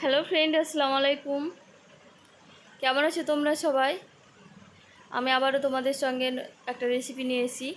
Hello friend, আসসালামু আলাইকুম। কেমন আছো তোমরা সবাই? আমি আবারও তোমাদের সঙ্গে একটা রেসিপি নিয়ে এসেছি।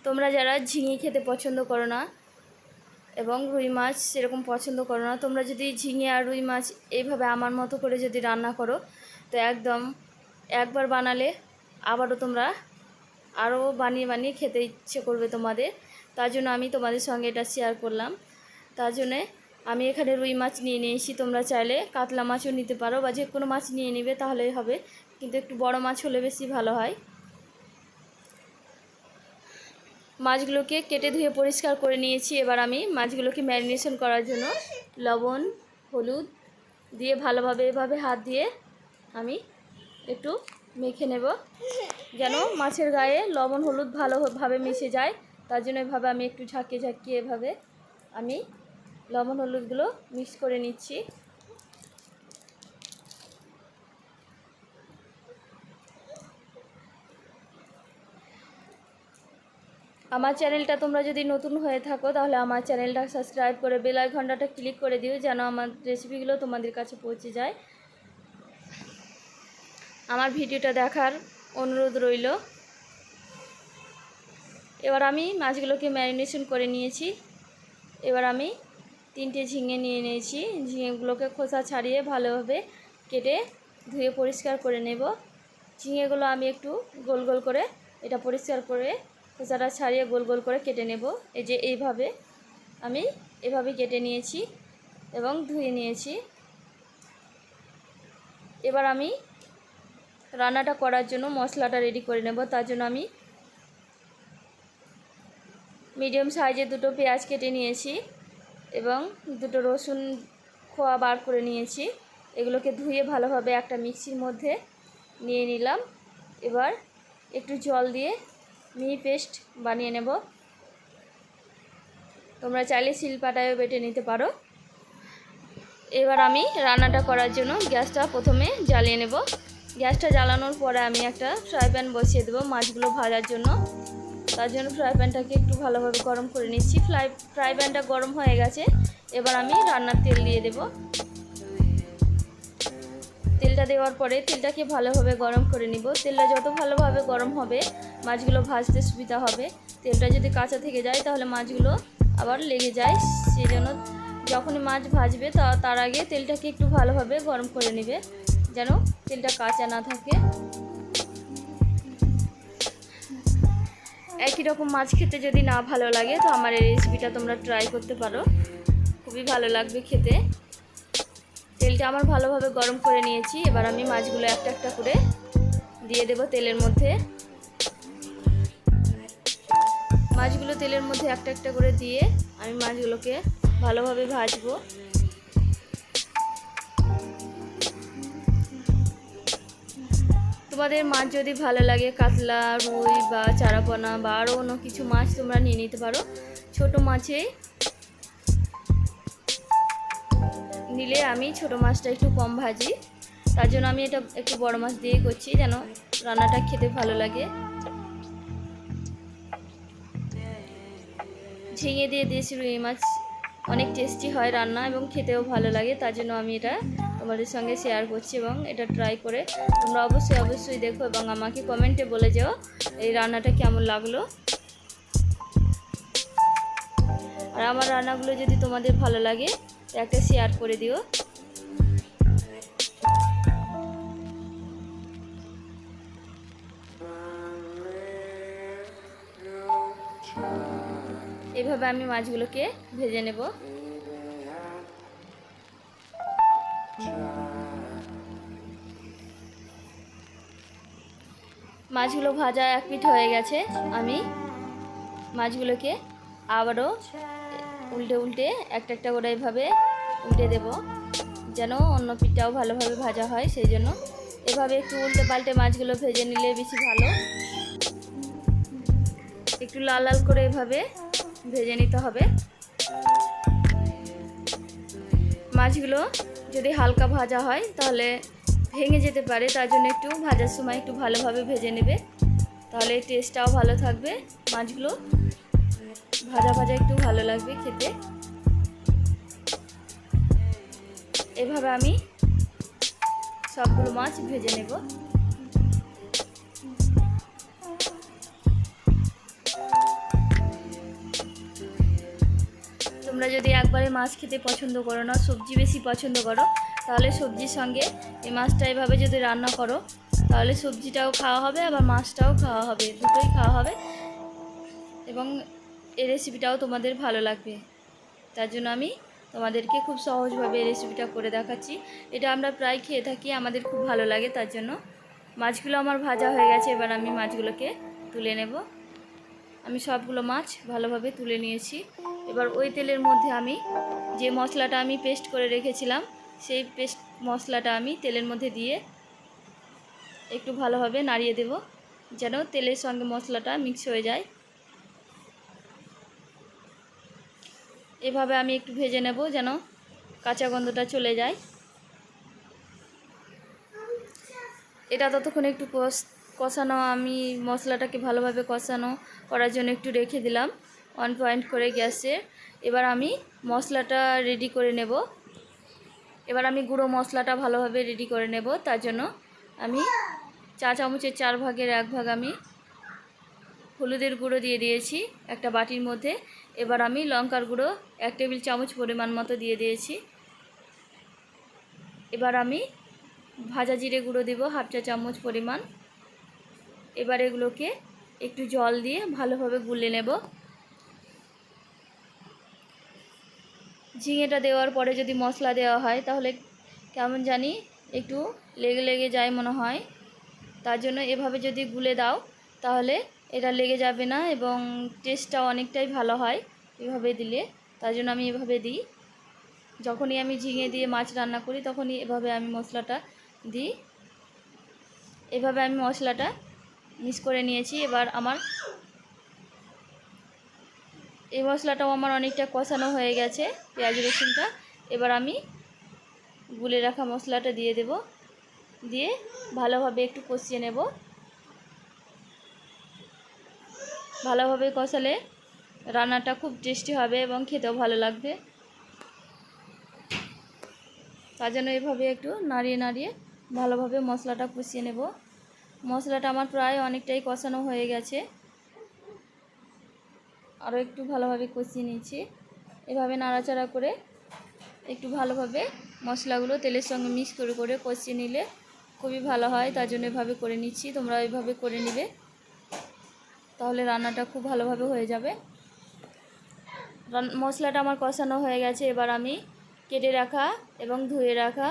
তোমরা যারা ঝিঙে খেতে পছন্দ করো না এবং রুই মাছ সেরকম পছন্দ করো না, তোমরা যদি ঝিঙে আর রুই মাছ এইভাবে আমার মতো করে যদি রান্না করো তো একদম একবার বানালে আবারও তোমরা আরও বানিয়ে বানিয়ে খেতে ইচ্ছে করবে তোমাদের। তার জন্য আমি তোমাদের সঙ্গে এটা শেয়ার করলাম। তার জন্যে আমি এখানে রুই মাছ নিয়ে নিয়েছি। তোমরা চাইলে কাতলা মাছও নিতে পারো বা যে কোনো মাছ নিয়ে নেবে তাহলেই হবে, কিন্তু একটু বড় মাছ হলে বেশি ভালো হয়। মাছগুলোকে কেটে ধুয়ে পরিষ্কার করে নিয়েছি। এবার আমি মাছগুলোকে ম্যারিনেশন করার জন্য লবণ হলুদ দিয়ে ভালোভাবে এভাবে হাত দিয়ে আমি একটু মেখে নেব, যেন মাছের গায়ে লবণ হলুদ ভালোভাবে মিশে যায়। তার জন্য এভাবে আমি একটু ঝাঁকিয়ে ঝাঁকিয়ে এভাবে আমি লবণ হলুদগুলো মিক্স করে নিচ্ছি। আমার চ্যানেলটা তোমরা যদি নতুন হয়ে থাকো তাহলে আমার চ্যানেলটা সাবস্ক্রাইব করে বেল আইকনটা ক্লিক করে দিও, যেন আমার রেসিপিগুলো তোমাদের কাছে পৌঁছে যায়। আমার ভিডিওটা দেখার অনুরোধ রইল। এবার আমি মাছগুলোকে ম্যারিনেশন করে নিয়েছি। এবার আমি 3টে ঝিঙে নিয়ে নিয়েছি। ঝিঙেগুলোকে খোসা ছাড়িয়ে ভালোভাবে কেটে ধুয়ে পরিষ্কার করে নেব। ঝিঙেগুলো আমি একটু গোল গোল করে এটা পরিষ্কার করে খোসাটা ছাড়িয়ে গোল গোল করে কেটে নেব। এই যে এইভাবে আমি এভাবে কেটে নিয়েছি এবং ধুয়ে নিয়েছি। এবার আমি রান্নাটা করার জন্য মশলাটা রেডি করে নেব। তার জন্য আমি মিডিয়াম সাইজে 2টো পেঁয়াজ কেটে নিয়েছি এবং 2টো রসুন খোয়া বার করে নিয়েছি। এগুলোকে ধুয়ে ভালোভাবে একটা মিক্সির মধ্যে নিয়ে নিলাম। এবার একটু জল দিয়ে মিহি পেস্ট বানিয়ে নেব। তোমরা চাইলে শিলপাটায়ও বেটে নিতে পারো। এবার আমি রান্নাটা করার জন্য গ্যাসটা প্রথমে জ্বালিয়ে নেব। গ্যাসটা জ্বালানোর পরে আমি একটা ফ্রাই প্যান বসিয়ে দেবো মাছগুলো ভাজার জন্য। তার জন্য ফ্রাই প্যানটাকে একটু ভালোভাবে গরম করে নিচ্ছি। ফ্রাই প্যানটা গরম হয়ে গেছে। এবার আমি রান্নার তেল দিয়ে দেব। তেলটা দেওয়ার পরে তেলটাকে ভালোভাবে গরম করে নিব। তেলটা যত ভালোভাবে গরম হবে মাছগুলো ভাজতে সুবিধা হবে। তেলটা যদি কাঁচা থেকে যায় তাহলে মাছগুলো আবার লেগে যায়। সেই জন্য যখনই মাছ ভাজবে তার আগে তেলটাকে একটু ভালোভাবে গরম করে নেবে, যেন তেলটা কাঁচা না থাকে। একই রকম মাছ খেতে যদি না ভালো লাগে তো আমার এই রেসিপিটা তোমরা ট্রাই করতে পারো, খুবই ভালো লাগবে খেতে। তেলটা আমার ভালোভাবে গরম করে নিয়েছি। এবার আমি মাছগুলো একটা একটা করে দিয়ে দেব তেলের মধ্যে। মাছগুলো তেলের মধ্যে একটা একটা করে দিয়ে আমি মাছগুলোকে ভালোভাবে ভাজবো। তোমাদের মাছ যদি ভালো লাগে কাতলা রুই বা চারাপোনা বা আরও অন্য কিছু মাছ তোমরা নিয়ে নিতে পারো। ছোট মাছে নিলে আমি ছোট মাছটা একটু কম ভাজি, তার জন্য আমি এটা একটু বড় মাছ দিয়ে করছি যেন রান্নাটা খেতে ভালো লাগে। ঝিঙে দিয়ে দেশি রুই মাছ অনেক টেস্টি হয় রান্না এবং খেতেও ভালো লাগে। তার জন্য আমি এটা তোমাদের সঙ্গে শেয়ার করছি এবং এটা ট্রাই করে তোমরা অবশ্যই দেখো এবং আমাকে কমেন্টে বলে যাও এই রান্নাটা কেমন লাগলো। আর আমার রান্নাগুলো যদি তোমাদের ভালো লাগে একটা শেয়ার করে দিও। এভাবে আমি মাছগুলোকে ভেজে নেব। মাছগুলো ভাজা এক পিঠ হয়ে গেছে। আমি মাছগুলোকে আবারও উল্টে উল্টে একটা একটা করে এভাবে উল্টে দেব, যেন অন্য পিঠটাও ভালোভাবে ভাজা হয়। সেই জন্য এভাবে একটু উল্টে পাল্টে মাছগুলো ভেজে নিলে বেশি ভালো। একটু লাল লাল করে এভাবে ভেজে নিতে হবে। মাছগুলো যদি হালকা ভাজা হয় তাহলে ভেঙে যেতে পারে, তার জন্য একটু ভাজার সময় একটু ভালোভাবে ভেজে নেবে, তাহলে টেস্টটাও ভালো থাকবে। মাছগুলো ভাজা ভাজা একটু ভালো লাগবে খেতে। এভাবে আমি সবগুলো মাছ ভেজে নেব। তোমরা যদি একবারে মাছ খেতে পছন্দ করো না, সবজি বেশি পছন্দ করো, তাহলে সবজির সঙ্গে এই মাছটা এভাবে যদি রান্না করো, তাহলে সবজিটাও খাওয়া হবে আবার মাছটাও খাওয়া হবে, দুটোই খাওয়া হবে এবং এই রেসিপিটাও তোমাদের ভালো লাগবে। তার জন্য আমি তোমাদেরকে খুব সহজভাবে এই রেসিপিটা করে দেখাচ্ছি। এটা আমরা প্রায় খেয়ে থাকি, আমাদের খুব ভালো লাগে। তার জন্য মাছগুলো আমার ভাজা হয়ে গেছে, এবার আমি মাছগুলোকে তুলে নেব। আমি সবগুলো মাছ ভালোভাবে তুলে নিয়েছি। এবার ওই তেলের মধ্যে আমি যে মশলাটা আমি পেস্ট করে রেখেছিলাম, সেই পেস্ট মশলাটা আমি তেলের মধ্যে দিয়ে একটু ভালোভাবে নাড়িয়ে দেব, যেন তেলের সঙ্গে মশলাটা মিক্স হয়ে যায়। এভাবে আমি একটু ভেজে নেব, যেন কাঁচা গন্ধটা চলে যায়। এটা ততক্ষণ একটু কষানো, আমি মশলাটাকে ভালোভাবে কষানো করার জন্য একটু রেখে দিলাম 1 পয়েন্ট করে গ্যাসে। এবার আমি মশলাটা রেডি করে নেব। এবার আমি গুঁড়ো মশলাটা ভালোভাবে রেডি করে নেব। তার জন্য আমি চা চামচের 4 ভাগের 1 ভাগ আমি হলুদের গুঁড়ো দিয়ে দিয়েছি একটা বাটির মধ্যে। এবার আমি লঙ্কার গুঁড়ো 1 টেবিল চামচ পরিমাণ মতো দিয়ে দিয়েছি। এবার আমি ভাজা জিরে গুঁড়ো দেব 1/2 চা চামচ পরিমাণ। এবার এগুলোকে একটু জল দিয়ে ভালোভাবে গুলে নেব। ঝিঙেটা দেওয়ার পরে যদি মশলা দেওয়া হয়, তাহলে কেমন জানি একটু লেগে লেগে যায় মনে হয়। তার জন্য এভাবে যদি গুলে দাও, তাহলে এটা লেগে যাবে না এবং টেস্টটাও অনেকটাই ভালো হয় এভাবে দিলে। তার জন্য আমি এভাবে দিই। যখনই আমি ঝিঙে দিয়ে মাছ রান্না করি, তখনই এভাবে আমি মশলাটা দিই। এভাবে আমি মশলাটা মিক্স করে নিয়েছি। এবার আমার এই মশলাটাও আমার অনেকটা কষানো হয়ে গেছে, পেঁয়াজ রসুনটা। এবার আমি গুলে রাখা মশলাটা দিয়ে দেব, দিয়ে ভালোভাবে একটু কষিয়ে নেব। ভালোভাবে কষালে রান্নাটা খুব টেস্টি হবে এবং খেতেও ভালো লাগবে। তার জন্য এভাবে একটু নাড়িয়ে নাড়িয়ে ভালোভাবে মশলাটা কষিয়ে নেব। মশলাটা আমার প্রায় অনেকটাই কষানো হয়ে গেছে, আরও একটু ভালোভাবে কষিয়ে নিচ্ছি। এভাবে নাড়াচাড়া করে একটু ভালোভাবে মশলাগুলো তেলের সঙ্গে মিক্স করে করে কষিয়ে নিলে খুবই ভালো হয়। তার জন্য এভাবে করে নিচ্ছি, তোমরা এভাবে করে নেবে, তাহলে রান্নাটা খুব ভালোভাবে হয়ে যাবে। মশলাটা আমার কষানো হয়ে গেছে। এবার আমি কেটে রাখা এবং ধুয়ে রাখা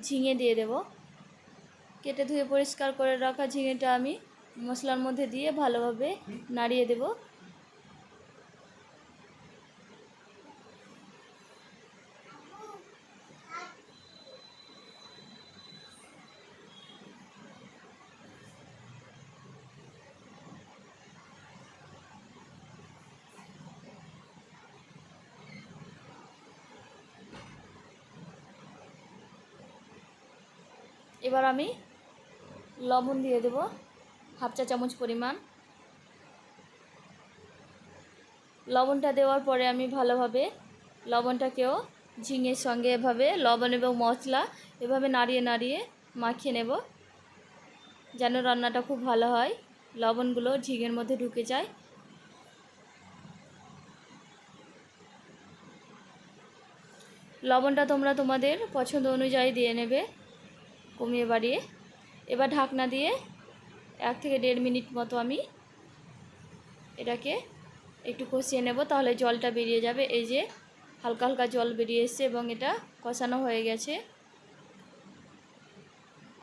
ঝিঙে দিয়ে দেব। কেটে ধুয়ে পরিষ্কার করে রাখা ঝিঙেটা আমি মশলার মধ্যে দিয়ে ভালোভাবে নাড়িয়ে দেব। এবার আমি লবণ দিয়ে দেব 1/2 চা চামচ পরিমাণ। লবণটা দেওয়ার পরে আমি ভালোভাবে লবণটাকেও ঝিঙের সঙ্গে এভাবে লবণ এবং মশলা এভাবে নাড়িয়ে নাড়িয়ে মাখিয়ে নেব, যেন রান্নাটা খুব ভালো হয়, লবণগুলো ঝিঙের মধ্যে ঢুকে যায়। লবণটা তোমরা তোমাদের পছন্দ অনুযায়ী দিয়ে নেবে, কমিয়ে বাড়িয়ে। এবার ঢাকনা দিয়ে 1 থেকে 1.5 মিনিট মতো আমি এটাকে একটু কষিয়ে নেব, তাহলে জলটা বেরিয়ে যাবে। এই যে হালকা হালকা জল বেরিয়ে এসছে এবং এটা কষানো হয়ে গেছে।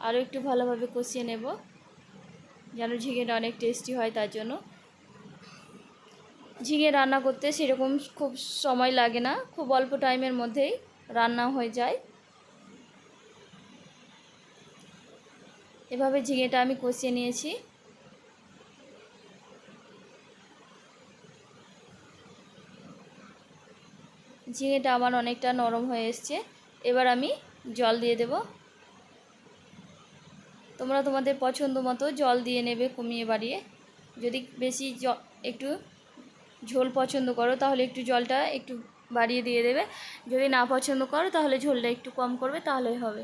আরও একটু ভালোভাবে কষিয়ে নেব, যেন ঝিঙেটা অনেক টেস্টি হয়। তার জন্য ঝিঙে রান্না করতে সেরকম খুব সময় লাগে না, খুব অল্প টাইমের মধ্যেই রান্না হয়ে যায়। এভাবে ঝিঙেটা আমি কষিয়ে নিয়েছি। ঝিঙেটা আমার অনেকটা নরম হয়ে এসছে। এবার আমি জল দিয়ে দেব। তোমরা তোমাদের পছন্দ মতো জল দিয়ে নেবে, কমিয়ে বাড়িয়ে। যদি বেশি একটু ঝোল পছন্দ করো, তাহলে একটু জলটা একটু বাড়িয়ে দিয়ে দেবে। যদি না পছন্দ করো তাহলে ঝোলটা একটু কম করবে, তাহলেই হবে।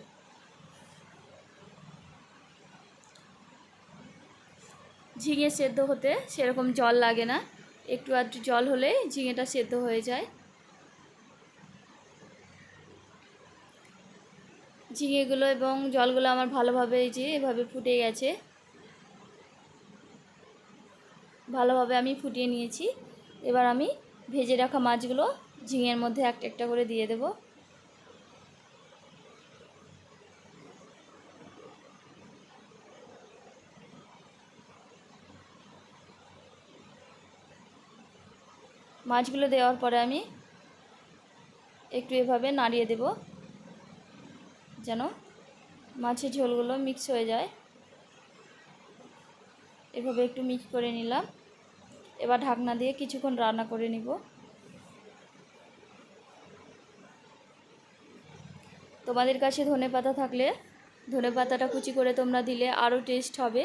ঝিঙে সেদ্ধ হতে সেরকম জল লাগে না, একটু আধটু জল হলেই ঝিঙেটা সেদ্ধ হয়ে যায়। ঝিঙেগুলো এবং জলগুলো আমার ভালোভাবে এই যে এভাবে ফুটে গেছে, ভালোভাবে আমি ফুটিয়ে নিয়েছি। এবার আমি ভেজে রাখা মাছগুলো ঝিঙের মধ্যে একটা একটা করে দিয়ে দেব। মাছগুলো দেওয়ার পরে আমি একটু এভাবে নাড়িয়ে দেব যেন মাছের ঝোলগুলো মিক্স হয়ে যায়। এভাবে একটু মিক্স করে নিলাম। এবার ঢাকনা দিয়ে কিছুক্ষণ রান্না করে নিব। তোমাদের কাছে ধনেপাতা থাকলে ধনেপাতাটা কুচি করে তোমরা দিলে আরও টেস্ট হবে,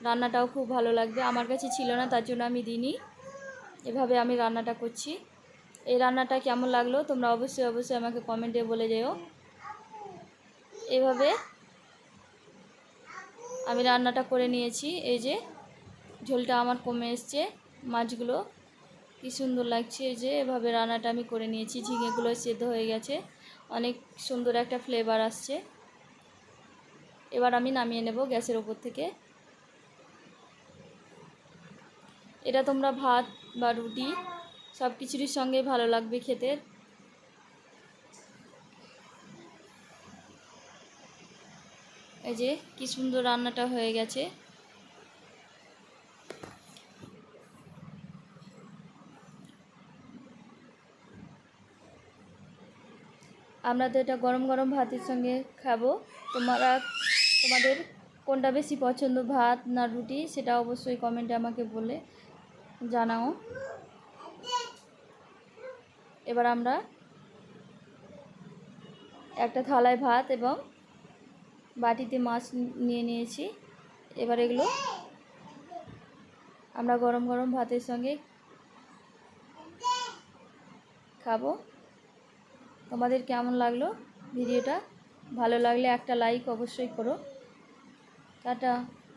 রান্নাটাও খুব ভালো লাগবে। আমার কাছে ছিল না, তার জন্য আমি দিইনি। এভাবে আমি রান্নাটা করছি। এই রান্নাটা কেমন লাগলো তোমরা অবশ্যই অবশ্যই আমাকে কমেন্টে বলে যেও। এভাবে আমি রান্নাটা করে নিয়েছি। এই যে ঝোলটা আমার কমে এসছে, মাছগুলো কি সুন্দর লাগছে। এই যে এভাবে রান্নাটা আমি করে নিয়েছি। ঝিঙেগুলো সেদ্ধ হয়ে গেছে, অনেক সুন্দর একটা ফ্লেভার আসছে। এবার আমি নামিয়ে নেব গ্যাসের ওপর থেকে। এটা তোমরা ভাত বা রুটি সব কিছুর সঙ্গে ভালো লাগবে খেতে। এই যে কি সুন্দর রান্নাটা হয়ে গেছে। আমরা তো এটা গরম গরম ভাতের সঙ্গে খাবো। তোমাদের কোনটা বেশি পছন্দ, ভাত না রুটি, সেটা অবশ্যই কমেন্টে আমাকে বলে জানাও। এবার আমরা একটা থালায় ভাত এবং বাটিতে মাছ নিয়ে নিয়েছি। এবার এগুলো আমরা গরম গরম ভাতের সঙ্গে খাবো। তোমাদের কেমন লাগলো ভিডিওটা? ভালো লাগলে একটা লাইক অবশ্যই করো। টাটা।